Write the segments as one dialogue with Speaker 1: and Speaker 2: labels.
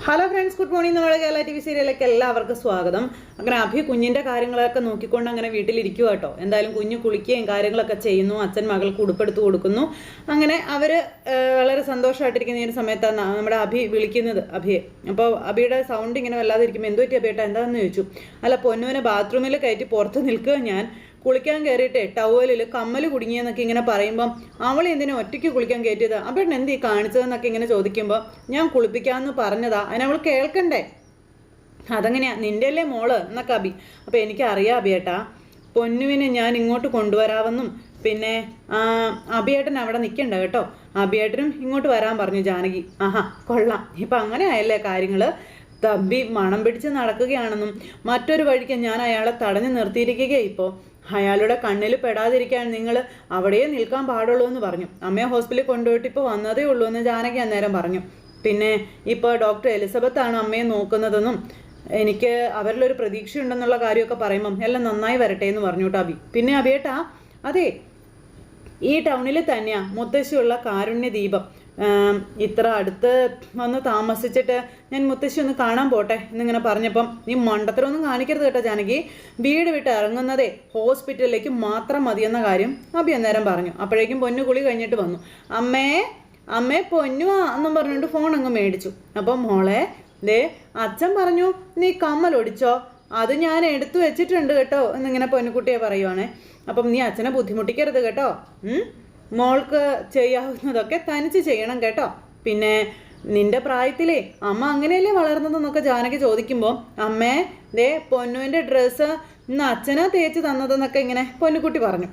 Speaker 1: Hello friends, good morning. നമ്മുടെ Kerala TV സീരിയലിലേക്ക് എല്ലാവർക്കും സ്വാഗതം. അങ്ങനെ അഭി കുഞ്ഞിൻ്റെ കാര്യങ്ങളൊക്കെ നോക്കിക്കൊണ്ട് അങ്ങനെ വീട്ടിലിരിക്കുക കേട്ടോ. എന്തായാലും കുഞ്ഞ് കുളിക്കുകയും കാര്യങ്ങളൊക്കെ ചെയ്യുന്നു. അച്ഛൻ മകൾക്ക് ഉടുപ്പെടുത്ത് കൊടുക്കുന്നു. അങ്ങനെ അവർ വളരെ സന്തോഷമായിട്ടിരിക്കുന്ന ഈ ഒരു സമയത്താണ് നമ്മുടെ അഭി വിളിക്കുന്നത് അഭിയെ. അപ്പോൾ അഭിയുടെ സൗണ്ട് ഇങ്ങനെ വല്ലാതെ ഇരിക്കുമ്പോൾ എന്തോ പറ്റിയ ബേട്ട എന്താണെന്ന് ചോദിച്ചു. അല്ല, പൊന്നുവിനെ ബാത്റൂമിൽ കയറ്റി പുറത്ത് നിൽക്കുക, ഞാൻ കുളിക്കാൻ കയറിയിട്ട് ടവലിൽ കമ്മൽ കുടുങ്ങിയെന്നൊക്കെ ഇങ്ങനെ പറയുമ്പം അവൾ എന്തിനാ ഒറ്റയ്ക്ക് കുളിക്കാൻ കയറ്റിയത്, അപ്പേട്ടൻ എന്ത് ഈ കാണിച്ചതെന്നൊക്കെ ഇങ്ങനെ ചോദിക്കുമ്പോൾ ഞാൻ കുളിപ്പിക്കാമെന്ന് പറഞ്ഞതാ, അതിനവൾ കേൾക്കണ്ടേ, അതെങ്ങനെയാ നിൻ്റെ അല്ലേ മോള് എന്നൊക്കെ അബി. അപ്പോൾ എനിക്കറിയാം അബിയേട്ടാ, പൊന്നുവിനെ ഞാൻ ഇങ്ങോട്ട് കൊണ്ടുവരാമെന്നും പിന്നെ അബിയേട്ടൻ അവിടെ നിൽക്കണ്ട കേട്ടോ, അബിയേട്ടനും ഇങ്ങോട്ട് വരാൻ പറഞ്ഞു ജാനകി. ആഹാ കൊള്ളാം, ഇപ്പം അങ്ങനെ ആയല്ലേ കാര്യങ്ങൾ. തമ്പി മണം പിടിച്ച് നടക്കുകയാണെന്നും മറ്റൊരു വഴിക്ക് ഞാൻ അയാളെ തടഞ്ഞു നിർത്തിയിരിക്കുകയാണ്. ഇപ്പോൾ അയാളുടെ കണ്ണിൽ പെടാതിരിക്കാൻ നിങ്ങൾ അവിടെയേ നിൽക്കാൻ പാടുള്ളൂ എന്ന് പറഞ്ഞു. അമ്മയെ ഹോസ്പിറ്റലിൽ കൊണ്ടുപോയിട്ട് ഇപ്പോൾ വന്നതേ ഉള്ളൂ എന്ന് ജാനകി അന്നേരം പറഞ്ഞു. പിന്നെ ഇപ്പോൾ ഡോക്ടർ എലിസബത്താണ് അമ്മയെ നോക്കുന്നതെന്നും എനിക്ക് അവരിലൊരു പ്രതീക്ഷയുണ്ടെന്നുള്ള കാര്യമൊക്കെ പറയുമ്പം എല്ലാം നന്നായി വരട്ടെ എന്ന് പറഞ്ഞു ടാബി. പിന്നെ അബിയേട്ടാ, അതെ ഈ ടൗണിൽ തന്നെയാണ് മുത്തശ്ശിയുള്ള കാരുണ്യ ദീപം. ഇത്ര അടുത്ത് വന്ന് താമസിച്ചിട്ട് ഞാൻ മുത്തശ്ശി ഒന്ന് കാണാൻ പോട്ടെ എന്നിങ്ങനെ പറഞ്ഞപ്പം നീ മണ്ടത്തരമൊന്നും കാണിക്കരുത് കേട്ടോ ജാനകി, വീട് വിട്ട് ഇറങ്ങുന്നതേ ഹോസ്പിറ്റലിലേക്ക് മാത്രം മതിയെന്ന കാര്യം അഭി അന്നേരം പറഞ്ഞു. അപ്പോഴേക്കും പൊന്നു കുളി കഴിഞ്ഞിട്ട് വന്നു. അമ്മേ പൊന്നുവാ എന്നും പറഞ്ഞുകൊണ്ട് ഫോൺ അങ്ങ് മേടിച്ചു. അപ്പം മോളെ ദേ അച്ഛൻ പറഞ്ഞു നീ കമ്മൽ ഒടിച്ചോ, അത് ഞാൻ എടുത്തു വെച്ചിട്ടുണ്ട് കേട്ടോ എന്നിങ്ങനെ പൊന്നുകുട്ടിയെ പറയുവാണേ. അപ്പം നീ അച്ഛനെ ബുദ്ധിമുട്ടിക്കരുത് കേട്ടോ, മോൾക്ക് ചെയ്യാവുന്നതൊക്കെ തനിച്ച് ചെയ്യണം കേട്ടോ. പിന്നെ നിന്റെ പ്രായത്തിലേ അമ്മ അങ്ങനെയല്ലേ വളർന്നതെന്നൊക്കെ ജാനകി ചോദിക്കുമ്പോൾ അമ്മേ ദേ പൊന്നുവിൻ്റെ ഡ്രസ്സ് ഇന്ന് അച്ഛനാ തേച്ച് തന്നതെന്നൊക്കെ ഇങ്ങനെ പൊന്നുകുട്ടി പറഞ്ഞു.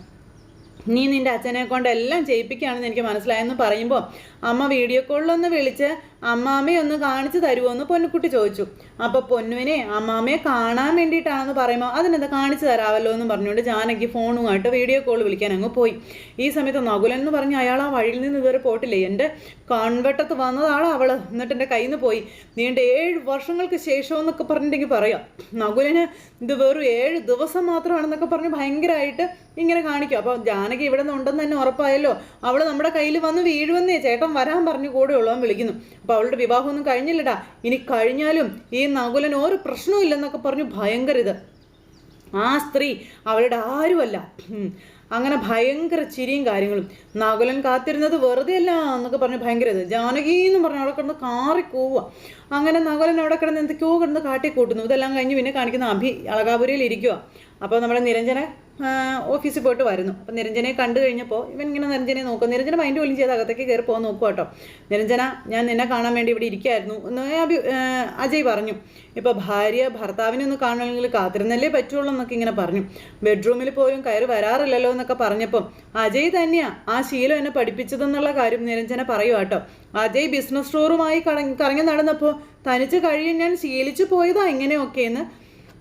Speaker 1: നീ നിൻ്റെ അച്ഛനെ കൊണ്ട് എല്ലാം ചെയ്യിപ്പിക്കുകയാണെന്ന് എനിക്ക് മനസ്സിലായെന്ന് പറയുമ്പോൾ അമ്മ വീഡിയോ കോളിലൊന്ന് വിളിച്ച് അമ്മാമ്മയെ ഒന്ന് കാണിച്ചു തരുമോ എന്ന് പൊന്നുകുട്ടി ചോദിച്ചു. അപ്പോൾ പൊന്നുവിനെ അമ്മാമ്മയെ കാണാൻ വേണ്ടിയിട്ടാണെന്ന് പറയുമ്പോൾ അതിനെന്താ കാണിച്ചു തരാമല്ലോ എന്ന് പറഞ്ഞുകൊണ്ട് ജാനകി ഫോണുമായിട്ട് വീഡിയോ കോൾ വിളിക്കാൻ അങ്ങ് പോയി. ഈ സമയത്ത് നകുലൻ എന്ന് പറഞ്ഞ് അയാൾ ആ വഴിയിൽ നിന്ന് ഇതുവരെ പോയിട്ടില്ലേ, എൻ്റെ കൺവെട്ടത്ത് വന്നതാണ് അവൾ, എന്നിട്ട് എൻ്റെ കയ്യിൽ നിന്ന് പോയി, നീണ്ട 7 വർഷങ്ങൾക്ക് ശേഷം എന്നൊക്കെ പറഞ്ഞിട്ടുണ്ടെങ്കിൽ പറയാം. നകുലന് ഇത് വെറും 7 ദിവസം മാത്രമാണെന്നൊക്കെ പറഞ്ഞ് ഭയങ്കരമായിട്ട് ഇങ്ങനെ കാണിക്കും. അപ്പോൾ ജാനകി ഇവിടെ നിന്ന് ഉണ്ടെന്ന് തന്നെ ഉറപ്പായല്ലോ, അവൾ നമ്മുടെ കയ്യിൽ വന്ന് വീഴുവന്നേ, ചേട്ടൻ വരാൻ പറഞ്ഞു കൂടെ ഉള്ളവൻ വിളിക്കുന്നു. അപ്പോൾ അവളുടെ വിവാഹമൊന്നും കഴിഞ്ഞില്ലടാ, ഇനി കഴിഞ്ഞാലും ഈ നകുലൻ ഒരു പ്രശ്നവും ഇല്ലെന്നൊക്കെ പറഞ്ഞു ഭയങ്കര ഇത്. ആ സ്ത്രീ അവളുടെ ആരുമല്ല, അങ്ങനെ ഭയങ്കര ചിരിയും കാര്യങ്ങളും. നകുലൻ കാത്തിരുന്നത് വെറുതെ അല്ല എന്നൊക്കെ പറഞ്ഞ് ഭയങ്കര ഇത്. ജാനകി എന്ന് പറഞ്ഞ് അവിടെ കിടന്ന് കാറിക്കൂവുക. അങ്ങനെ നകുലൻ അവിടെ കിടന്ന് എന്തൊക്കെയോ കിടന്ന് കാട്ടിക്കൂട്ടുന്നു. ഇതെല്ലാം കഴിഞ്ഞ് പിന്നെ കാണിക്കുന്ന അഭി അളകാപുരിയിൽ ഇരിക്കുക. അപ്പോൾ നമ്മുടെ നിരഞ്ജന ഓഫീസിൽ പോയിട്ട് വരുന്നു. അപ്പോൾ നിരഞ്ജനയെ കണ്ടു കഴിഞ്ഞപ്പോൾ ഇവൻ ഇങ്ങനെ നിരഞ്ജനെ നോക്കും. നിരഞ്ജന മൈൻഡ് പോലും ചെയ്ത് അകത്തേക്ക് കയറി പോകാൻ നോക്കുക കേട്ടോ. നിരഞ്ജന, ഞാൻ നിന്നെ കാണാൻ വേണ്ടി ഇവിടെ ഇരിക്കുകയായിരുന്നു എന്ന് അജയ് പറഞ്ഞു. ഇപ്പോൾ ഭാര്യ ഭർത്താവിനെ ഒന്ന് കാണണമെങ്കിൽ കാത്തിരുന്നല്ലേ പറ്റുള്ളൂ എന്നൊക്കെ ഇങ്ങനെ പറഞ്ഞു. ബെഡ്റൂമിൽ പോലും കയറി വരാറില്ലല്ലോ എന്നൊക്കെ പറഞ്ഞപ്പം അജയ് തന്നെയാണ് ആ ശീലം എന്നെ പഠിപ്പിച്ചതെന്നുള്ള കാര്യം നിരഞ്ജന പറയുക കേട്ടോ. അജയ് ബിസിനസ് സ്റ്റോറുമായി കറങ്ങി നടന്നപ്പോൾ തനിച്ച് കഴിയും ഞാൻ ശീലിച്ചു പോയതാ ഇങ്ങനെയൊക്കെയെന്ന്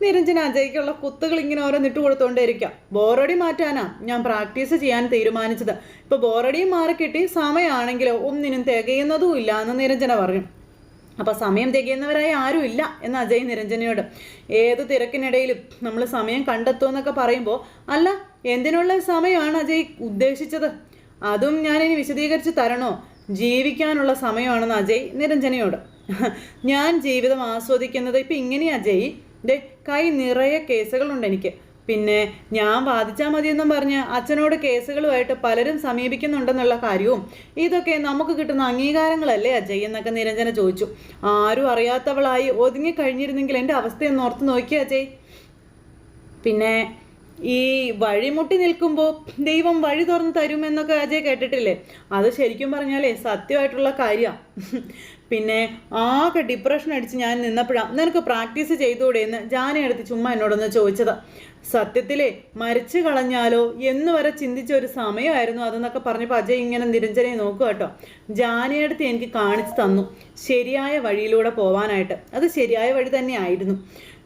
Speaker 1: നിരഞ്ജന അജയ്ക്കുള്ള കുത്തുകൾ ഇങ്ങനെ ഓരോന്നിട്ട് കൊടുത്തോണ്ടേയിരിക്കാം. ബോറടി മാറ്റാനാ ഞാൻ പ്രാക്ടീസ് ചെയ്യാൻ തീരുമാനിച്ചത്. ഇപ്പോൾ ബോറടിയും മാറിക്കിട്ടി, സമയമാണെങ്കിലോ ഒന്നിനും തികയുന്നതും ഇല്ല എന്ന് നിരഞ്ജന പറഞ്ഞു. അപ്പോൾ സമയം തികയുന്നവരായി ആരും ഇല്ല എന്ന് അജയ് നിരഞ്ജനയോട്. ഏത് തിരക്കിനിടയിലും നമ്മൾ സമയം കണ്ടെത്തുമെന്നൊക്കെ പറയുമ്പോൾ അല്ല, എന്തിനുള്ള സമയമാണ് അജയ് ഉദ്ദേശിച്ചത്, അതും ഞാനിനി വിശദീകരിച്ച് തരണോ? ജീവിക്കാനുള്ള സമയമാണെന്ന് അജയ് നിരഞ്ജനയോട്. ഞാൻ ജീവിതം ആസ്വദിക്കുന്നത് ഇപ്പം ഇങ്ങനെയാ അജയ്, ദേ കൈ നിറയെ കേസുകളുണ്ട് എനിക്ക്, പിന്നെ ഞാൻ വാദിച്ചാൽ മതിയെന്നും പറഞ്ഞ് അച്ഛനോട് കേസുകളുമായിട്ട് പലരും സമീപിക്കുന്നുണ്ടെന്നുള്ള കാര്യവും ഇതൊക്കെ നമുക്ക് കിട്ടുന്ന അംഗീകാരങ്ങളല്ലേ അജയ് എന്നൊക്കെ നിരഞ്ജന ചോദിച്ചു. ആരും അറിയാത്തവളായി ഒതുങ്ങിക്കഴിഞ്ഞിരുന്നെങ്കിൽ എൻ്റെ അവസ്ഥയൊന്ന് ഓർത്ത് നോക്കിയ അജയ്. പിന്നെ ഈ വഴിമുട്ടി നിൽക്കുമ്പോൾ ദൈവം വഴി തുറന്ന് തരുമെന്നൊക്കെ അജയ് കേട്ടിട്ടില്ലേ? അത് ശരിക്കും പറഞ്ഞാലേ സത്യമായിട്ടുള്ള കാര്യമാണ്. പിന്നെ ആകെ ഡിപ്രഷൻ അടിച്ച് ഞാൻ നിന്നപ്പോഴാണ് നിനക്ക് പ്രാക്ടീസ് ചെയ്തുകൂടെ എന്ന് ജാനയെടുത്ത് ചുമ്മാ എന്നോടൊന്ന് ചോദിച്ചത്. സത്യത്തിലേ മരിച്ചു കളഞ്ഞാലോ എന്ന് വരെ ചിന്തിച്ച ഒരു സമയമായിരുന്നു അതെന്നൊക്കെ പറഞ്ഞപ്പോൾ അജയ് ഇങ്ങനെ നിരഞ്ജനയെ നോക്കുക കേട്ടോ. ജാനയെടുത്ത് എനിക്ക് കാണിച്ചു തന്നു ശരിയായ വഴിയിലൂടെ പോവാനായിട്ട്. അത് ശരിയായ വഴി തന്നെ ആയിരുന്നു.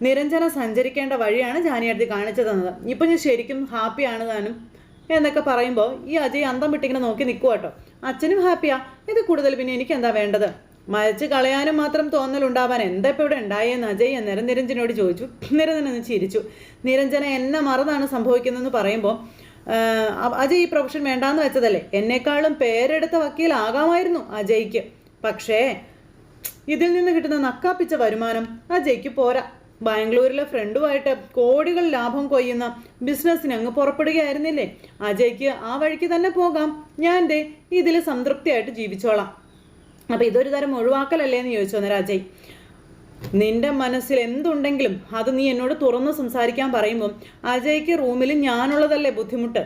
Speaker 1: നിരഞ്ജന സഞ്ചരിക്കേണ്ട വഴിയാണ് ജാനയെടുത്ത് കാണിച്ചു തന്നത്. ഇപ്പം ഞാൻ ശരിക്കും ഹാപ്പിയാണ് താനും എന്നൊക്കെ പറയുമ്പോൾ ഈ അജയ് അന്തം വിട്ടിങ്ങനെ നോക്കി നിൽക്കുക കേട്ടോ. അച്ഛനും ഹാപ്പിയാ, ഇത് കൂടുതൽ പിന്നെ എനിക്ക് എന്താ വേണ്ടത്? മരിച്ച് കളയാനും മാത്രം തോന്നലുണ്ടാവാൻ എന്താ ഇപ്പോൾ ഇവിടെ ഉണ്ടായെന്ന് അജയ് അന്നേരം നിരഞ്ജനോട് ചോദിച്ചു. നിരഞ്ജന ചിരിച്ചു. നിരഞ്ജന എന്നെ മറന്നാണ് സംഭവിക്കുന്നതെന്ന് പറയുമ്പോൾ അജയ് ഈ പ്രൊഫഷൻ വേണ്ടാന്ന് വെച്ചതല്ലേ, എന്നെക്കാളും പേരെടുത്ത വക്കീലാകാമായിരുന്നു അജയ്ക്ക്. പക്ഷേ ഇതിൽ നിന്ന് കിട്ടുന്ന നക്കാപ്പിച്ച വരുമാനം അജയ്ക്ക് പോരാ. ബാംഗ്ലൂരിലെ ഫ്രണ്ടുമായിട്ട് കോടികൾ ലാഭം കൊയ്യുന്ന ബിസിനസ്സിന് അങ്ങ് പുറപ്പെടുകയായിരുന്നില്ലേ? അജയ്ക്ക് ആ വഴിക്ക് തന്നെ പോകാം. ഞാൻ ദേ ഇതിൽ സംതൃപ്തിയായിട്ട് ജീവിച്ചോളാം. അപ്പം ഇതൊരു തരം ഒഴിവാക്കലല്ലേ എന്ന് ചോദിച്ചു അന്നേരം അജയ്. നിന്റെ മനസ്സിൽ എന്തുണ്ടെങ്കിലും അത് നീ എന്നോട് തുറന്ന് സംസാരിക്കാൻ പറയുമ്പം അജയ്ക്ക് റൂമിൽ ഞാനുള്ളതല്ലേ ബുദ്ധിമുട്ട്?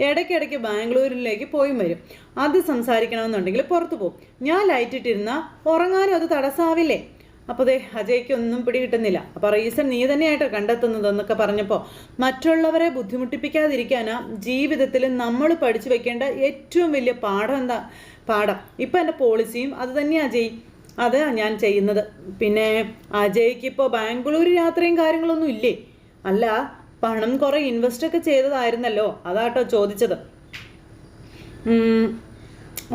Speaker 1: ഇടയ്ക്കിടയ്ക്ക് ബാംഗ്ലൂരിലേക്ക് പോയും വരും. അത് സംസാരിക്കണമെന്നുണ്ടെങ്കിൽ പുറത്തു പോകും. ഞാൻ ലൈറ്റ് ഇട്ടിരുന്നാൽ ഉറങ്ങാനും അത് തടസ്സാവില്ലേ? അപ്പോൾ ദേ അജയ്ക്ക് ഒന്നും പിടികിട്ടുന്നില്ല. അപ്പോൾ റീസൺ നീ തന്നെയായിട്ടോ കണ്ടെത്തുന്നതെന്നൊക്കെ പറഞ്ഞപ്പോൾ മറ്റുള്ളവരെ ബുദ്ധിമുട്ടിപ്പിക്കാതിരിക്കാനാ ജീവിതത്തിൽ നമ്മൾ പഠിച്ചു വെക്കേണ്ട ഏറ്റവും വലിയ പാഠം ഇപ്പം എൻ്റെ പോളിസിയും അത് തന്നെയാണ് അജയ്. അതാ ഞാൻ ചെയ്യുന്നത്. പിന്നെ അജയ്ക്ക് ഇപ്പോൾ ബാംഗ്ലൂർ യാത്രയും കാര്യങ്ങളൊന്നും ഇല്ലേ? അല്ല, പണം കുറെ ഇൻവെസ്റ്റ് ഒക്കെ ചെയ്തതായിരുന്നല്ലോ, അതാട്ടോ ചോദിച്ചത്.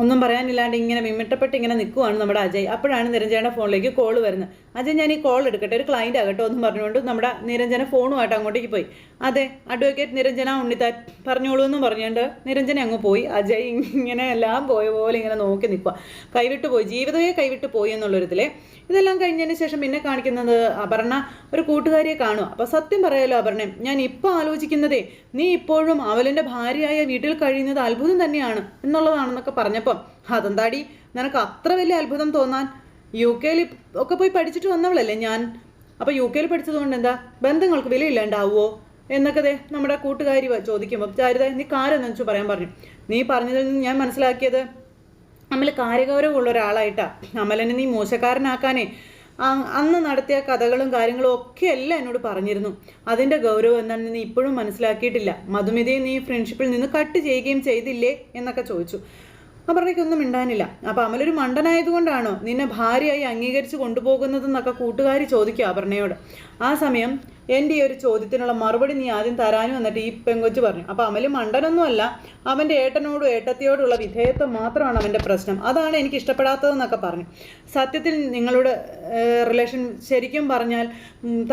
Speaker 1: ഒന്നും പറയാനില്ലാണ്ട് ഇങ്ങനെ വിമിട്ടപ്പെട്ട് ഇങ്ങനെ നിൽക്കുവാണ് നമ്മുടെ അജയ്. അപ്പോഴാണ് നിരഞ്ജനയുടെ ഫോണിലേക്ക് കോൾ വരുന്നത്. അജയ്, ഞാൻ ഈ കോൾ എടുക്കട്ടെ, ഒരു ക്ലയൻറ്റ് ആകട്ടോ എന്നും പറഞ്ഞുകൊണ്ട് നമ്മുടെ നിരഞ്ജന ഫോണുമായിട്ട് അങ്ങോട്ടേക്ക് പോയി. അതെ, അഡ്വക്കേറ്റ് നിരഞ്ജന ഉണ്ണിത്താൻ പറഞ്ഞോളൂ എന്നും പറഞ്ഞുകൊണ്ട് നിരഞ്ജന അങ്ങ് പോയി. അജയ് ഇങ്ങനെ എല്ലാം പോയ പോലെ ഇങ്ങനെ നോക്കി നിൽക്കുക. കൈവിട്ടു പോയി, ജീവിതമേ കൈവിട്ടു പോയി എന്നുള്ളൊരിതിലെ. ഇതെല്ലാം കഴിഞ്ഞതിന് ശേഷം പിന്നെ കാണിക്കുന്നത് അപർണ ഒരു കൂട്ടുകാരിയെ കാണുക. അപ്പോൾ സത്യം പറയാലോ അപർണ, ഞാൻ ഇപ്പോൾ ആലോചിക്കുന്നതേ നീ ഇപ്പോഴും അവലിൻ്റെ ഭാര്യയായ വീട്ടിൽ കഴിയുന്നത് അത്ഭുതം തന്നെയാണ് എന്നുള്ളതാണെന്നൊക്കെ പറഞ്ഞപ്പം, അതെന്താടി നിനക്ക് അത്ര വലിയ അത്ഭുതം തോന്നാൻ? UK ഒക്കെ പോയി പഠിച്ചിട്ട് വന്നവളല്ലേ ഞാൻ. അപ്പോൾ UK പഠിച്ചതുകൊണ്ട് എന്താ ബന്ധങ്ങൾക്ക് വിലയില്ലാണ്ടാവുമോ എന്നൊക്കെ ദേ നമ്മുടെ കൂട്ടുകാരി ചോദിക്കുമ്പോൾ ചാരിത നീ കാര്യം വെച്ചു പറയാൻ പറഞ്ഞു. നീ പറഞ്ഞതിൽ നിന്ന് ഞാൻ മനസ്സിലാക്കിയത് അമൽ കാര്യഗൗരവമുള്ള ഒരാളായിട്ടാണ്. അമലിനെ നീ മോശക്കാരനാക്കാനേ അന്ന് നടത്തിയ കഥകളും കാര്യങ്ങളും ഒക്കെ എല്ലാം എന്നോട് പറഞ്ഞിരുന്നു. അതിൻ്റെ ഗൗരവം എന്താണെന്ന് നീ ഇപ്പോഴും മനസ്സിലാക്കിയിട്ടില്ല. മധുമിതയെ നീ ഫ്രണ്ട്ഷിപ്പിൽ നിന്ന് കട്ട് ചെയ്യുകയും ചെയ്തില്ലേ എന്നൊക്കെ ചോദിച്ചു. അപർണയ്ക്കൊന്നും മിണ്ടാനില്ല. അപ്പം അമലൊരു മണ്ടനായതുകൊണ്ടാണോ നിന്നെ ഭാര്യയായി അംഗീകരിച്ച് കൊണ്ടുപോകുന്നതെന്നൊക്കെ കൂട്ടുകാരി ചോദിക്കുക അപർണയോട്. ആ സമയം എൻ്റെ ഈ ഒരു ചോദ്യത്തിനുള്ള മറുപടി നീ ആദ്യം തരാനും എന്നിട്ട് ഈ പെങ്കൊച്ച് പറഞ്ഞു. അപ്പോൾ അമല് മണ്ടനൊന്നുമല്ല, അവൻ്റെ ഏട്ടനോടും ഏട്ടത്തിയോടുള്ള വിധേയത്വം മാത്രമാണ് അവൻ്റെ പ്രശ്നം. അതാണ് എനിക്ക് ഇഷ്ടപ്പെടാത്തതെന്നൊക്കെ പറഞ്ഞു. സത്യത്തിൽ നിങ്ങളുടെ റിലേഷൻ ശരിക്കും പറഞ്ഞാൽ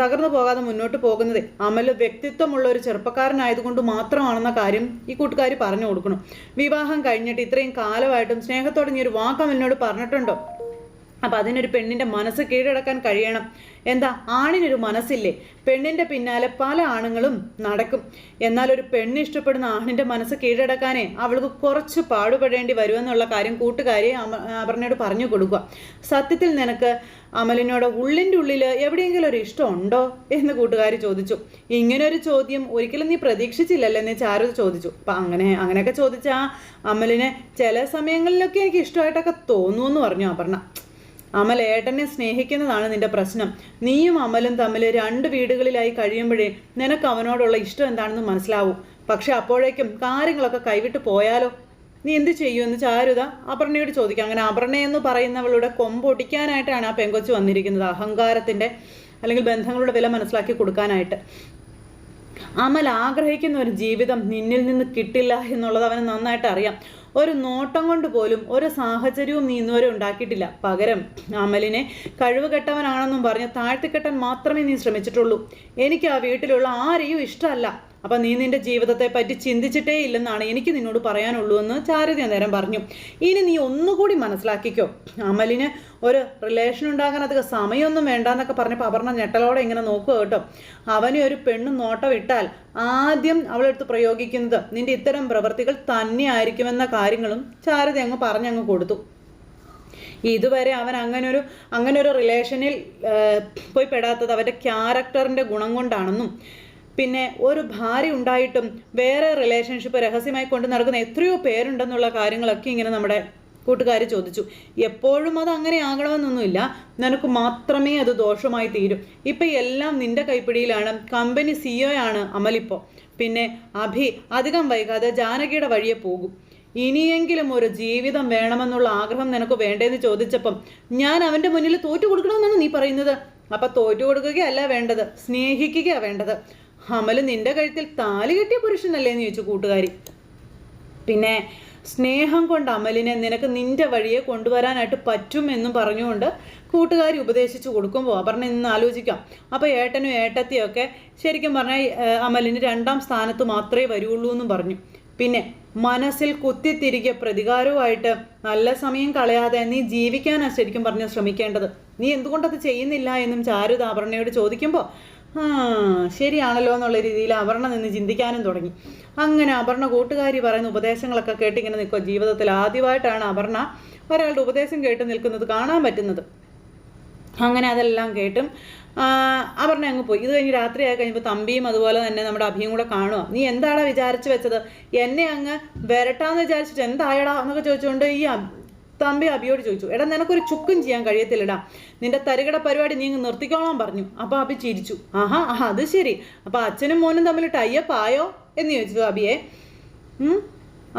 Speaker 1: തകർന്നു പോകാതെ മുന്നോട്ട് പോകുന്നത് അമല് വ്യക്തിത്വമുള്ള ഒരു ചെറുപ്പക്കാരനായതുകൊണ്ട് മാത്രമാണെന്ന കാര്യം ഈ കൂട്ടുകാർ പറഞ്ഞു കൊടുക്കണം. വിവാഹം കഴിഞ്ഞിട്ട് ഇത്രയും കാലമായിട്ടും സ്നേഹത്തോടെ നീ ഒരു വാക്ക് അവനോട് പറഞ്ഞിട്ടുണ്ടോ? അപ്പം അതിനൊരു പെണ്ണിൻ്റെ മനസ്സ് കീഴടക്കാൻ കഴിയണം. എന്താ ആണിനൊരു മനസ്സില്ലേ? പെണ്ണിൻ്റെ പിന്നാലെ പല ആണുങ്ങളും നടക്കും. എന്നാൽ ഒരു പെണ്ണ് ഇഷ്ടപ്പെടുന്ന ആണിൻ്റെ മനസ്സ് കീഴടക്കാനേ അവൾക്ക് കുറച്ച് പാടുപെടേണ്ടി വരുമെന്നുള്ള കാര്യം കൂട്ടുകാരി അപർണയോട് പറഞ്ഞു കൊടുക്കുക. സത്യത്തിൽ നിനക്ക് അമലിനോട് ഉള്ളിൻ്റെ ഉള്ളിൽ എവിടെയെങ്കിലും ഒരു ഇഷ്ടമുണ്ടോ എന്ന് കൂട്ടുകാരി ചോദിച്ചു. ഇങ്ങനൊരു ചോദ്യം ഒരിക്കലും നീ പ്രതീക്ഷിച്ചില്ലല്ലോ എന്ന് ചാരു ചോദിച്ചു. അപ്പം അങ്ങനെയൊക്കെ ചോദിച്ചാൽ അമലിനെ ചില സമയങ്ങളിലൊക്കെ എനിക്ക് ഇഷ്ടമായിട്ടൊക്കെ തോന്നുമെന്ന് പറഞ്ഞു അപർണ. അമൽ ഏട്ടനെ സ്നേഹിക്കുന്നതാണ് നിന്റെ പ്രശ്നം. നീയും അമലും തമ്മിൽ 2 വീടുകളിലായി കഴിയുമ്പോഴേ നിനക്ക് അവനോടുള്ള ഇഷ്ടം എന്താണെന്ന് മനസ്സിലാവും. പക്ഷെ അപ്പോഴേക്കും കാര്യങ്ങളൊക്കെ കൈവിട്ട് പോയാലോ? നീ എന്ത് ചെയ്യുമെന്ന് ചാരുത അപർണയോട് ചോദിക്കാം. അങ്ങനെ അപർണയെന്ന് പറയുന്നവളുടെ കൊമ്പൊടിക്കാനായിട്ടാണ് ആ പെങ്കൊച്ച് വന്നിരിക്കുന്നത്. അഹങ്കാരത്തിൻ്റെ അല്ലെങ്കിൽ ബന്ധങ്ങളുടെ വില മനസ്സിലാക്കി കൊടുക്കാനായിട്ട്. അമൽ ആഗ്രഹിക്കുന്ന ഒരു ജീവിതം നിന്നിൽ നിന്ന് കിട്ടില്ല എന്നുള്ളത് അവന് നന്നായിട്ട് അറിയാം. ഒരു നോട്ടം കൊണ്ട് പോലും ഒരു സാഹചര്യവും നീ ഇന്നുവരെ ഉണ്ടാക്കിയിട്ടില്ല. പകരം അമലിനെ കഴിവുകെട്ടവനാണെന്നും പറഞ്ഞ് താഴ്ത്തിക്കെട്ടാൻ മാത്രമേ നീ ശ്രമിച്ചിട്ടുള്ളൂ. എനിക്ക് ആ വീട്ടിലുള്ള ആരെയും ഇഷ്ടമല്ല. അപ്പം നീ നിന്റെ ജീവിതത്തെ പറ്റി ചിന്തിച്ചിട്ടേ ഇല്ലെന്നാണ് എനിക്ക് നിന്നോട് പറയാനുള്ളൂ എന്ന് ചാരുതി അന്നേരം പറഞ്ഞു. ഇനി നീ ഒന്നുകൂടി മനസ്സിലാക്കിക്കോ, അമലിന് ഒരു റിലേഷൻ ഉണ്ടാകാൻ അധികം സമയമൊന്നും വേണ്ടെന്നൊക്കെ പറഞ്ഞപ്പോൾ അപർണ ഞെട്ടലോടെ ഇങ്ങനെ നോക്കുക കേട്ടോ. അവനെ ഒരു പെണ്ണ് നോട്ടം ഇട്ടാൽ ആദ്യം അവളെടുത്ത് പ്രയോഗിക്കുന്നത് നിന്റെ ഇത്തരം പ്രവൃത്തികൾ തന്നെ ആയിരിക്കുമെന്ന കാര്യങ്ങളും ചാരുതി അങ്ങ് പറഞ്ഞങ്ങ് കൊടുത്തു. ഇതുവരെ അവൻ അങ്ങനെ ഒരു റിലേഷനിൽ പോയി പെടാത്തത് അവൻ്റെ ക്യാരക്ടറിൻ്റെ ഗുണം കൊണ്ടാണെന്നും പിന്നെ ഒരു ഭാര്യ ഉണ്ടായിട്ടും വേറെ റിലേഷൻഷിപ്പ് രഹസ്യമായി കൊണ്ട് നടക്കുന്ന എത്രയോ പേരുണ്ടെന്നുള്ള കാര്യങ്ങളൊക്കെ ഇങ്ങനെ നമ്മുടെ കൂട്ടുകാർ ചോദിച്ചു. എപ്പോഴും അത് അങ്ങനെ ആകണമെന്നൊന്നുമില്ല, നിനക്ക് മാത്രമേ അത് ദോഷമായി തീരും. ഇപ്പം എല്ലാം നിന്റെ കൈപ്പിടിയിലാണ്. കമ്പനി CEO ആണ് അമലിപ്പോൾ. പിന്നെ അഭി അധികം വൈകാതെ ജാനകിയുടെ വഴിയെ പോകും. ഇനിയെങ്കിലും ഒരു ജീവിതം വേണമെന്നുള്ള ആഗ്രഹം നിനക്ക് വേണ്ടതെന്ന് ചോദിച്ചപ്പം ഞാൻ അവൻ്റെ മുന്നിൽ തോറ്റു കൊടുക്കണമെന്നാണ് നീ പറയുന്നത്? അപ്പം തോറ്റു കൊടുക്കുകയല്ല വേണ്ടത്, സ്നേഹിക്കുകയാണ് വേണ്ടത്. അമൽ നിന്റെ കഴുത്തിൽ താലി കെട്ടിയ പുരുഷനല്ലേ എന്ന് ചോദിച്ചു കൂട്ടുകാരി. പിന്നെ സ്നേഹം കൊണ്ട് അമലിനെ നിനക്ക് നിന്റെ വഴിയെ കൊണ്ടുവരാനായിട്ട് പറ്റും എന്നും പറഞ്ഞുകൊണ്ട് കൂട്ടുകാരി ഉപദേശിച്ചു കൊടുക്കുമ്പോൾ അപർണ ഇന്ന് ആലോചിക്കാം. അപ്പോൾ ഏട്ടനും ഏട്ടത്തിയൊക്കെ ശരിക്കും പറഞ്ഞാൽ അമലിന് 2ാം സ്ഥാനത്ത് മാത്രമേ വരുള്ളൂ എന്നും പറഞ്ഞു. പിന്നെ മനസ്സിൽ കുത്തിത്തിരികെ പ്രതികാരവുമായിട്ട് നല്ല സമയം കളയാതെ നീ ജീവിക്കാനാണ് ശരിക്കും പറഞ്ഞ് ശ്രമിക്കേണ്ടത്. നീ എന്തുകൊണ്ടത് ചെയ്യുന്നില്ല എന്നും ചാരുത അപർണയോട് ചോദിക്കുമ്പോൾ ശരിയാണല്ലോ എന്നുള്ള രീതിയിൽ അപർണ നിന്ന് ചിന്തിക്കാനും തുടങ്ങി. അങ്ങനെ അപർണ കൂട്ടുകാരി പറയുന്ന ഉപദേശങ്ങളൊക്കെ കേട്ടിങ്ങനെ നിൽക്കുക. ജീവിതത്തിൽ ആദ്യമായിട്ടാണ് അപർണ ഒരാളുടെ ഉപദേശം കേട്ട് നിൽക്കുന്നത് കാണാൻ പറ്റുന്നത്. അങ്ങനെ അതെല്ലാം കേട്ടും അപർണ അങ്ങ് പോയി. ഇത് കഴിഞ്ഞ് രാത്രിയായി കഴിഞ്ഞപ്പോൾ തമ്പിയും അതുപോലെ തന്നെ നമ്മുടെ അഭിയും കൂടെ കാണുക. നീ എന്താടാ വിചാരിച്ചു വെച്ചത്? എന്നെ അങ്ങ് വരട്ടാന്ന് വിചാരിച്ചിട്ട് എന്തായടാ എന്നൊക്കെ ചോദിച്ചുകൊണ്ട് ഈ തമ്പി അബിയോട് ചോദിച്ചു. എടാ നിനക്കൊരു ചുക്കും ചെയ്യാൻ കഴിയത്തില്ലടാ, നിന്റെ തരികട പരിപാടി നീ നിർത്തിക്കോളാൻ പറഞ്ഞു. അപ്പോൾ അബി ചിരിച്ചു. ആഹാ അത് ശരി, അപ്പോൾ അച്ഛനും മോനും തമ്മിൽ ടൈപ്പ് ആയോ എന്ന് ചോദിച്ചു അബിയെ.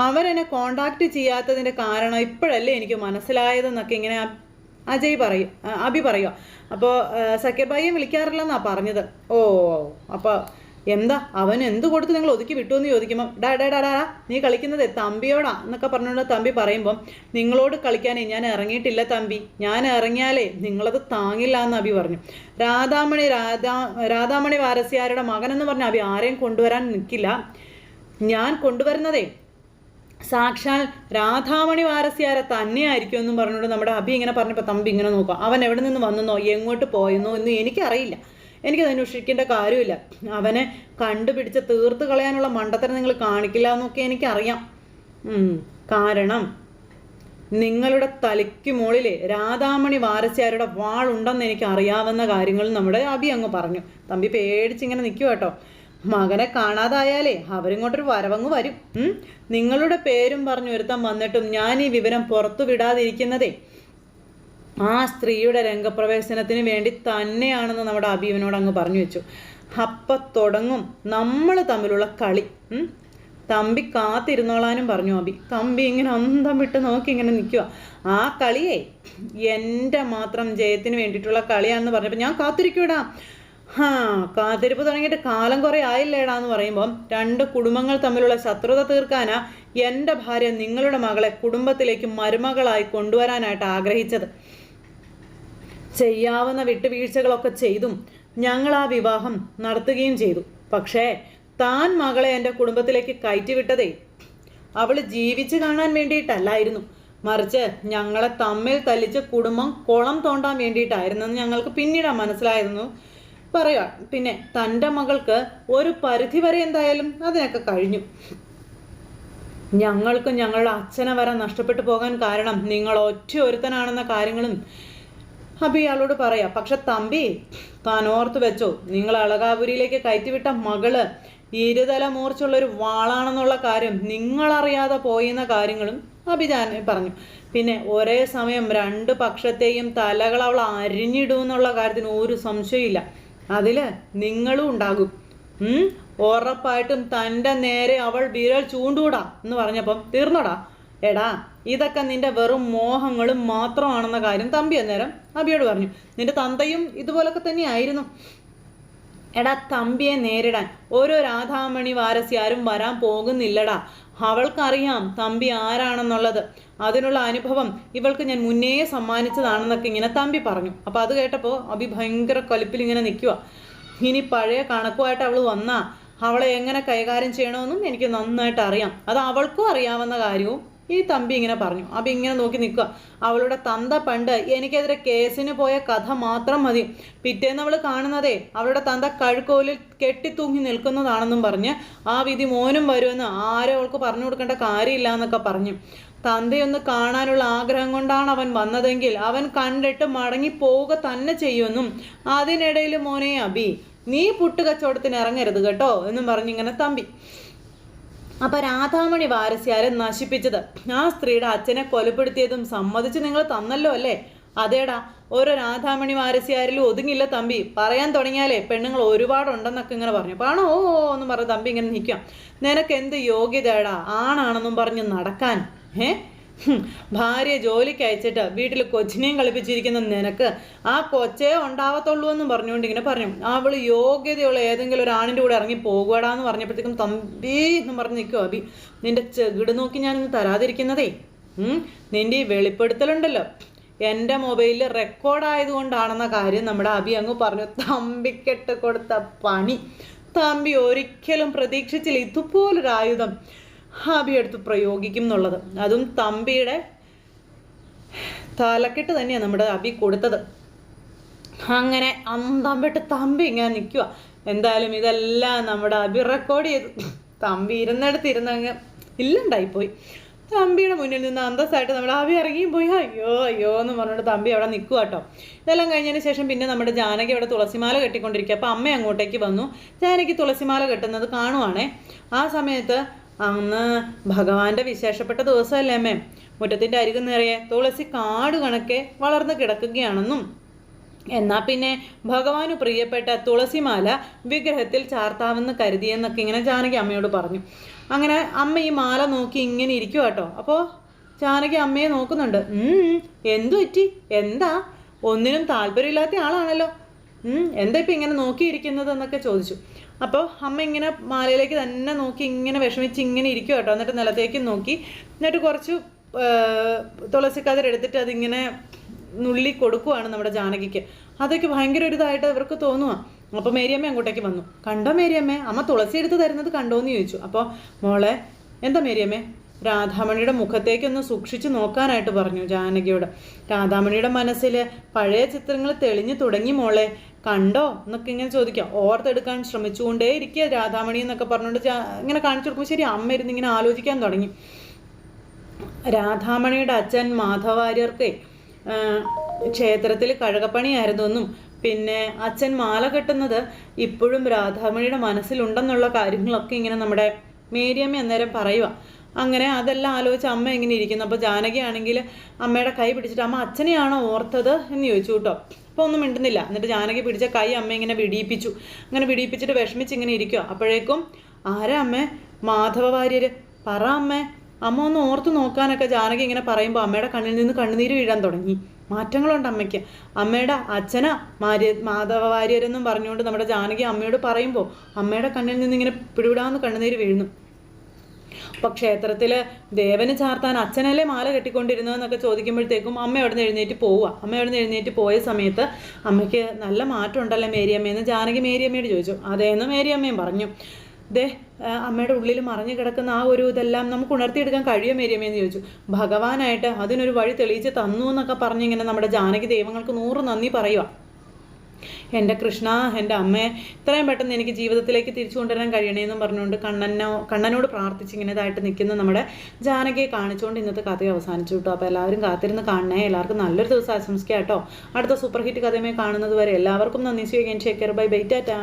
Speaker 1: അവരെന്നെ കോണ്ടാക്ട് ചെയ്യാത്തതിൻ്റെ കാരണം ഇപ്പോഴല്ലേ എനിക്ക് മനസ്സിലായതെന്നൊക്കെ ഇങ്ങനെ അബി പറയുക. അപ്പോൾ സക്കീർ ഭായിയെ വിളിക്കാറില്ലെന്നാണ് പറഞ്ഞത്. ഓ അപ്പോൾ എന്താ അവൻ എന്ത് കൊടുത്ത് നിങ്ങൾ ഒതുക്കി വിട്ടു എന്ന് ചോദിക്കുമ്പോൾ ഡാ നീ കളിക്കുന്നത് തമ്പിയോടാ എന്നൊക്കെ പറഞ്ഞുകൊണ്ട് തമ്പി പറയുമ്പം നിങ്ങളോട് കളിക്കാനേ ഞാൻ ഇറങ്ങിയിട്ടില്ല തമ്പി, ഞാൻ ഇറങ്ങിയാലേ നിങ്ങളത് താങ്ങില്ല എന്ന് അബി പറഞ്ഞു. രാധാമണി വാരസ്യാരുടെ മകനെന്ന് പറഞ്ഞ അബി ആരെയും കൊണ്ടുവരാൻ നിൽക്കില്ല. ഞാൻ കൊണ്ടുവരുന്നതേ സാക്ഷാൽ രാധാമണി വാരസ്യാരെ തന്നെയായിരിക്കും എന്നും പറഞ്ഞുകൊണ്ട് നമ്മുടെ അബി ഇങ്ങനെ പറഞ്ഞപ്പോൾ തമ്പി ഇങ്ങനെ നോക്കാം. അവൻ എവിടെ നിന്ന് വന്നെന്നോ എങ്ങോട്ട് പോയെന്നോ എന്ന് എനിക്കറിയില്ല, എനിക്കത് അന്വേഷിക്കേണ്ട കാര്യമില്ല. അവനെ കണ്ടുപിടിച്ച് തീർത്ത് കളയാനുള്ള മണ്ടത്തരം നിങ്ങൾ കാണിക്കില്ല എന്നൊക്കെ എനിക്കറിയാം. കാരണം നിങ്ങളുടെ തലയ്ക്ക് മുകളിൽ രാധാമണി വാരസ്യാരുടെ വാളുണ്ടെന്ന് എനിക്ക് അറിയാവുന്ന കാര്യങ്ങൾ നമ്മുടെ അബി അങ്ങ് പറഞ്ഞു. തമ്പി പേടിച്ചിങ്ങനെ നിൽക്കുക കേട്ടോ. മകനെ കാണാതായാലേ അവരിങ്ങോട്ടൊരു വരവങ്ങ് വരും. നിങ്ങളുടെ പേരും പറഞ്ഞു ഒരുത്തം വന്നിട്ടും ഞാൻ ഈ വിവരം പുറത്തു വിടാതിരിക്കുന്നതേ ആ സ്ത്രീയുടെ രംഗപ്രവേശനത്തിന് വേണ്ടി തന്നെയാണെന്ന് നമ്മുടെ അബീവനോട് അങ്ങ് പറഞ്ഞു വെച്ചു. അപ്പം തുടങ്ങും നമ്മൾ തമ്മിലുള്ള കളി. തമ്പി കാത്തിരുന്നോളാനും പറഞ്ഞു അബി. തമ്പി ഇങ്ങനെ അന്തം വിട്ട് നോക്കി ഇങ്ങനെ നിൽക്കുക. ആ കളിയേ എൻ്റെ മാത്രം ജയത്തിന് വേണ്ടിയിട്ടുള്ള കളിയാണെന്ന് പറഞ്ഞപ്പോൾ ഞാൻ കാത്തിരിക്കൂടാ. കാത്തിരിപ്പ് തുടങ്ങിയിട്ട് കാലം കുറേ ആയില്ലേടാന്ന് പറയുമ്പം രണ്ട് കുടുംബങ്ങൾ തമ്മിലുള്ള ശത്രുത തീർക്കാനാ എൻ്റെ ഭാര്യ നിങ്ങളുടെ മകളെ കുടുംബത്തിലേക്ക് മരുമകളായി കൊണ്ടുവരാനായിട്ട് ആഗ്രഹിച്ചത്. ചെയ്യാവുന്ന വിട്ടുവീഴ്ചകളൊക്കെ ചെയ്തും ഞങ്ങൾ ആ വിവാഹം നടത്തുകയും ചെയ്തു. പക്ഷേ താൻ മകളെ എൻ്റെ കുടുംബത്തിലേക്ക് കയറ്റിവിട്ടതേ അവൾ ജീവിച്ച് കാണാൻ വേണ്ടിയിട്ടല്ലായിരുന്നു, മറിച്ച് ഞങ്ങളെ തമ്മിൽ തല്ലിച്ച് കുടുംബം കുളം തോണ്ടാൻ വേണ്ടിയിട്ടായിരുന്നെന്ന് ഞങ്ങൾക്ക് പിന്നീടാണ് മനസ്സിലായിരുന്നു പറയുക. പിന്നെ തൻ്റെ മകൾക്ക് ഒരു പരിധി വരെ എന്തായാലും അതിനൊക്കെ കഴിഞ്ഞു. ഞങ്ങൾക്ക് ഞങ്ങളുടെ അച്ഛനെ വരെ നഷ്ടപ്പെട്ടു പോകാൻ കാരണം നിങ്ങൾ ഒറ്റ ഒരുത്തനാണെന്ന കാര്യങ്ങളും അബി അയാളോട് പറയാം. പക്ഷെ തമ്പി താൻ ഓർത്തു വെച്ചോ, നിങ്ങൾ അളകാപുരിയിലേക്ക് കയറ്റിവിട്ട മകള് ഇരുതല മൂർച്ചുള്ളൊരു വാളാണെന്നുള്ള കാര്യം നിങ്ങളറിയാതെ പോയെന്ന കാര്യങ്ങളും അഭിജാൻ പറഞ്ഞു. പിന്നെ ഒരേ സമയം രണ്ട് പക്ഷത്തെയും തലകൾ അവൾ അരിഞ്ഞിടുമെന്നുള്ള കാര്യത്തിന് ഒരു സംശയമില്ല. അതിൽ നിങ്ങളും ഉണ്ടാകും. ഉറപ്പായിട്ടും തൻ്റെ നേരെ അവൾ വിരൽ ചൂണ്ടൂടാ എന്ന് പറഞ്ഞപ്പം തീർന്നോടാ. എടാ ഇതൊക്കെ നിന്റെ വെറും മോഹങ്ങളും മാത്രമാണെന്ന കാര്യം തമ്പി അന്നേരം അബിയോട് പറഞ്ഞു. നിന്റെ തന്തയും ഇതുപോലൊക്കെ തന്നെയായിരുന്നു. എടാ തമ്പിയെ നേരിടാൻ ഓരോ രാധാമണി വാരസ്യാരും വരാൻ പോകുന്നില്ലടാ. അവൾക്കറിയാം തമ്പി ആരാണെന്നുള്ളത്. അതിനുള്ള അനുഭവം ഇവൾക്ക് ഞാൻ മുന്നേ സമ്മാനിച്ചതാണെന്നൊക്കെ ഇങ്ങനെ തമ്പി പറഞ്ഞു. അപ്പോൾ അത് കേട്ടപ്പോൾ അബി ഭയങ്കര കലിപ്പിൽ ഇങ്ങനെ നിൽക്കുക. ഇനി പഴയ കണക്കുമായിട്ട് അവൾ വന്നാ അവളെ എങ്ങനെ കൈകാര്യം ചെയ്യണമെന്നും എനിക്ക് നന്നായിട്ട് അറിയാം. അത് അവൾക്കും അറിയാവുന്ന കാര്യവും ഈ തമ്പി ഇങ്ങനെ പറഞ്ഞു. അബി ഇങ്ങനെ നോക്കി നിൽക്കുക. അവളുടെ തന്ത പണ്ട് എനിക്കെതിരെ കേസിന് പോയ കഥ മാത്രം മതി. പിറ്റേന്ന് അവൾ കാണുന്നതേ അവളുടെ തന്ത കഴുക്കോലിൽ കെട്ടിത്തൂങ്ങി നിൽക്കുന്നതാണെന്നും പറഞ്ഞ് ആ വിധി മോനും വരുമെന്ന് ആരും അവൾക്ക് പറഞ്ഞു കൊടുക്കേണ്ട കാര്യമില്ല എന്നൊക്കെ പറഞ്ഞു. തന്തയൊന്ന് കാണാനുള്ള ആഗ്രഹം കൊണ്ടാണ് അവൻ വന്നതെങ്കിൽ അവൻ കണ്ടിട്ട് മടങ്ങി പോവുക തന്നെ ചെയ്യുമെന്നും അതിനിടയിൽ മോനെ അബി നീ പുട്ടുകച്ചവടത്തിന് ഇറങ്ങരുത് കേട്ടോ എന്നും പറഞ്ഞിങ്ങനെ തമ്പി. അപ്പം രാധാമണി വാരസ്യാരെ നശിപ്പിച്ചത് ആ സ്ത്രീയുടെ അച്ഛനെ കൊലപ്പെടുത്തിയതും സമ്മതിച്ച് നിങ്ങൾ തന്നല്ലോ അല്ലേ? അതേടാ, ഓരോ രാധാമണി വാരസ്യാരിലും ഒതുങ്ങില്ല തമ്പി. പറയാൻ തുടങ്ങിയാലേ പെണ്ണുങ്ങൾ ഒരുപാടുണ്ടെന്നൊക്കെ ഇങ്ങനെ പറഞ്ഞു. അപ്പോൾ ആണോ ഓ എന്ന് പറഞ്ഞ് തമ്പി ഇങ്ങനെ നിൽക്കാം. നിനക്ക് എന്ത് യോഗ്യതയാടാ ആണാണെന്നും പറഞ്ഞ് നടക്കാൻ? ഭാര്യ ജോലിക്ക് അയച്ചിട്ട് വീട്ടിൽ കൊച്ചിനെയും കളിപ്പിച്ചിരിക്കുന്ന നിനക്ക് ആ കൊച്ചേ ഉണ്ടാവത്തുള്ളൂ എന്നും പറഞ്ഞുകൊണ്ട് ഇങ്ങനെ പറഞ്ഞു. അവൾ യോഗ്യതയുള്ള ഏതെങ്കിലും ഒരു ആണിൻ്റെ കൂടെ ഇറങ്ങി പോകുകടാന്ന് പറഞ്ഞപ്പോഴത്തേക്കും തമ്പി എന്ന് പറഞ്ഞ് നിൽക്കും അബി. നിന്റെ ചെകിട് നോക്കി ഞാനിന്ന് തരാതിരിക്കുന്നതേ നിന്റെ ഈ വെളിപ്പെടുത്തലുണ്ടല്ലോ എൻ്റെ മൊബൈലിൽ റെക്കോർഡായതുകൊണ്ടാണെന്ന കാര്യം നമ്മുടെ അബി അങ്ങ് പറഞ്ഞു. തമ്പിക്കെട്ട് കൊടുത്ത പണി തമ്പി ഒരിക്കലും പ്രതീക്ഷിച്ചില്ല. ഇതുപോലൊരായുധം അഭി എടുത്ത് പ്രയോഗിക്കും എന്നുള്ളത്. അതും തമ്പിയുടെ തലക്കെട്ട് തന്നെയാണ് നമ്മുടെ അഭി കൊടുത്തത്. അങ്ങനെ അന്തം വിട്ട് തമ്പി ഇങ്ങനെ നിൽക്കുക. എന്തായാലും ഇതെല്ലാം നമ്മുടെ അഭി റെക്കോർഡ് ചെയ്തു. തമ്പി ഇരുന്നങ്ങ് ഇല്ലണ്ടായിപ്പോയി. തമ്പിയുടെ മുന്നിൽ നിന്ന് അന്തസ്സായിട്ട് നമ്മുടെ അഭി ഇറങ്ങിയും പോയി. അയ്യോ അയ്യോ എന്ന് പറഞ്ഞിട്ട് തമ്പി അവിടെ നിൽക്കുക കേട്ടോ. ഇതെല്ലാം കഴിഞ്ഞതിന് ശേഷം പിന്നെ നമ്മുടെ ജാനകി അവിടെ തുളസിമാല കെട്ടിക്കൊണ്ടിരിക്കുക. അപ്പോൾ അമ്മ അങ്ങോട്ടേക്ക് വന്നു. ജാനകി തുളസിമാല കെട്ടുന്നത് കാണുവാണേ. ആ സമയത്ത് അന്ന് ഭഗവാന്റെ വിശേഷപ്പെട്ട ദിവസമല്ലേ അമ്മേ, മുറ്റത്തിൻ്റെ അരികു നിറയെ തുളസി കാട് കണക്കെ വളർന്നു കിടക്കുകയാണെന്നും എന്നാൽ പിന്നെ ഭഗവാന് പ്രിയപ്പെട്ട തുളസിമാല വിഗ്രഹത്തിൽ ചാർത്താവെന്ന് കരുതിയെന്നൊക്കെ ഇങ്ങനെ ജാനകി അമ്മയോട് പറഞ്ഞു. അങ്ങനെ അമ്മ ഈ മാല നോക്കി ഇങ്ങനെ ഇരിക്കുക കേട്ടോ. അപ്പോൾ ജാനകി അമ്മയെ നോക്കുന്നുണ്ട്. എന്തു പറ്റി, എന്താ, ഒന്നിനും താല്പര്യമില്ലാത്ത ആളാണല്ലോ, എന്താ ഇപ്പം ഇങ്ങനെ നോക്കിയിരിക്കുന്നത് എന്നൊക്കെ ചോദിച്ചു. അപ്പോൾ അമ്മ ഇങ്ങനെ മാലയിലേക്ക് തന്നെ നോക്കി ഇങ്ങനെ വിഷമിച്ച് ഇങ്ങനെ ഇരിക്കുക കേട്ടോ. എന്നിട്ട് നിലത്തേക്ക് നോക്കി, എന്നിട്ട് കുറച്ച് തുളസിക്കതിരെടുത്തിട്ട് അതിങ്ങനെ നുള്ളി കൊടുക്കുവാണ് നമ്മുടെ ജാനകിക്ക്. അതൊക്കെ ഭയങ്കര ഒരു ഇതായിട്ട് ഇവർക്ക് തോന്നുക. അപ്പോൾ മേരിയമ്മ അങ്ങോട്ടേക്ക് വന്നു. കണ്ടോ മേരിയമ്മേ, അമ്മ തുളസി എടുത്ത് തരുന്നത് കണ്ടോന്ന് ചോദിച്ചു. അപ്പോൾ മോളെ എന്താ മേരിയമ്മേ, രാധാമണിയുടെ മുഖത്തേക്കൊന്ന് സൂക്ഷിച്ച് നോക്കാനായിട്ട് പറഞ്ഞു ജാനകിയോട്. രാധാമണിയുടെ മനസ്സിൽ പഴയ ചിത്രങ്ങൾ തെളിഞ്ഞു തുടങ്ങി മോളെ, കണ്ടോ എന്നൊക്കെ ഇങ്ങനെ ചോദിക്കാം. ഓർത്തെടുക്കാൻ ശ്രമിച്ചുകൊണ്ടേ ഇരിക്കുക രാധാമണി എന്നൊക്കെ പറഞ്ഞുകൊണ്ട് ഇങ്ങനെ കാണിച്ചു കൊടുക്കുമ്പോൾ ശരി അമ്മ ഇരുന്ന് ഇങ്ങനെ ആലോചിക്കാൻ തുടങ്ങി. രാധാമണിയുടെ അച്ഛൻ മാധവാര്യർക്ക് ക്ഷേത്രത്തിൽ കഴകപ്പണിയായിരുന്നു എന്നും പിന്നെ അച്ഛൻ മാല കെട്ടുന്നത് ഇപ്പോഴും രാധാമണിയുടെ മനസ്സിലുണ്ടെന്നുള്ള കാര്യങ്ങളൊക്കെ ഇങ്ങനെ നമ്മുടെ മേരിയമ്മ അന്നേരം പറയുക. അങ്ങനെ അതെല്ലാം ആലോചിച്ച് അമ്മ എങ്ങനെ ഇരിക്കുന്നു. അപ്പോൾ ജാനകി ആണെങ്കിൽ അമ്മയുടെ കൈ പിടിച്ചിട്ട് അമ്മ അച്ഛനെയാണോ ഓർത്തത് എന്ന് ചോദിച്ചു കേട്ടോ. അപ്പോൾ ഒന്നും മിണ്ടുന്നില്ല. എന്നിട്ട് ജാനകി പിടിച്ച കൈ അമ്മ ഇങ്ങനെ വിടിയിപ്പിച്ചു. അങ്ങനെ വിടിയിപ്പിച്ചിട്ട് വിഷമിച്ച് ഇങ്ങനെ ഇരിക്കുക. അപ്പോഴേക്കും ആരാ അമ്മേ, മാധവ വാര്യർ, പറ അമ്മേ, അമ്മ ഒന്ന് ഓർത്ത് നോക്കാനൊക്കെ ജാനകി ഇങ്ങനെ പറയുമ്പോൾ അമ്മയുടെ കണ്ണിൽ നിന്ന് കണ്ണുനീര് വീഴാൻ തുടങ്ങി. മാറ്റങ്ങളുണ്ട് അമ്മയ്ക്ക്. അമ്മയുടെ അച്ഛനാ മാധവ വാര്യരെന്നും പറഞ്ഞുകൊണ്ട് നമ്മുടെ ജാനകി അമ്മയോട് പറയുമ്പോൾ അമ്മയുടെ കണ്ണിൽ നിന്ന് ഇങ്ങനെ പിടിവിടാന്ന് കണ്ണുനീര് വീഴുന്നു. അപ്പോൾ ക്ഷേത്രത്തിൽ ദേവന് ചാർത്താൻ അച്ഛനല്ലേ മാല കെട്ടിക്കൊണ്ടിരുന്നതെന്നൊക്കെ ചോദിക്കുമ്പോഴത്തേക്കും അമ്മ അവിടെ നിന്ന് എഴുന്നേറ്റ് പോവുക. അമ്മ അവിടെ നിന്ന് എഴുന്നേറ്റ് പോയ സമയത്ത് അമ്മയ്ക്ക് നല്ല മാറ്റം ഉണ്ടല്ലോ മേരിയമ്മയെന്ന് ജാനകി മേരിയമ്മയോട് ചോദിച്ചു. അതേന്ന് മേരിയമ്മയും പറഞ്ഞു. അമ്മയുടെ ഉള്ളിൽ മറിഞ്ഞു കിടക്കുന്ന ആ ഒരു ഇതെല്ലാം നമുക്ക് ഉണർത്തിയെടുക്കാൻ കഴിയും മേരിയമ്മയെന്ന് ചോദിച്ചു. ഭഗവാനായിട്ട് അതിനൊരു വഴി തെളിയിച്ച് തന്നു എന്നൊക്കെ പറഞ്ഞിങ്ങനെ നമ്മുടെ ജാനകി ദൈവങ്ങൾക്ക് 100 നന്ദി പറയുക. എൻ്റെ കൃഷ്ണ, എൻ്റെ അമ്മയെ ഇത്രയും പെട്ടെന്ന് എനിക്ക് ജീവിതത്തിലേക്ക് തിരിച്ചു കൊണ്ടുവരാൻ കഴിയണേന്നും പറഞ്ഞുകൊണ്ട് കണ്ണനോട് പ്രാർത്ഥിച്ച് ഇങ്ങനെ ഇതായിട്ട് നിൽക്കുന്ന നമ്മുടെ ജാനകിയെ കാണിച്ചുകൊണ്ട് ഇന്നത്തെ കഥ അവസാനിച്ചു കേട്ടോ. അപ്പോൾ എല്ലാവരും കാത്തിരുന്ന് കാണണേ. എല്ലാവർക്കും നല്ലൊരു ദിവസം ആശംസിക്കാം കേട്ടോ. അടുത്ത സൂപ്പർ ഹിറ്റ് കഥയുമായി കാണുന്നത് വരെ എല്ലാവർക്കും നന്ദി. സ്വീകരിക്കാൻ ഷേക്കർ ബൈ ബൈ ടാറ്റാ.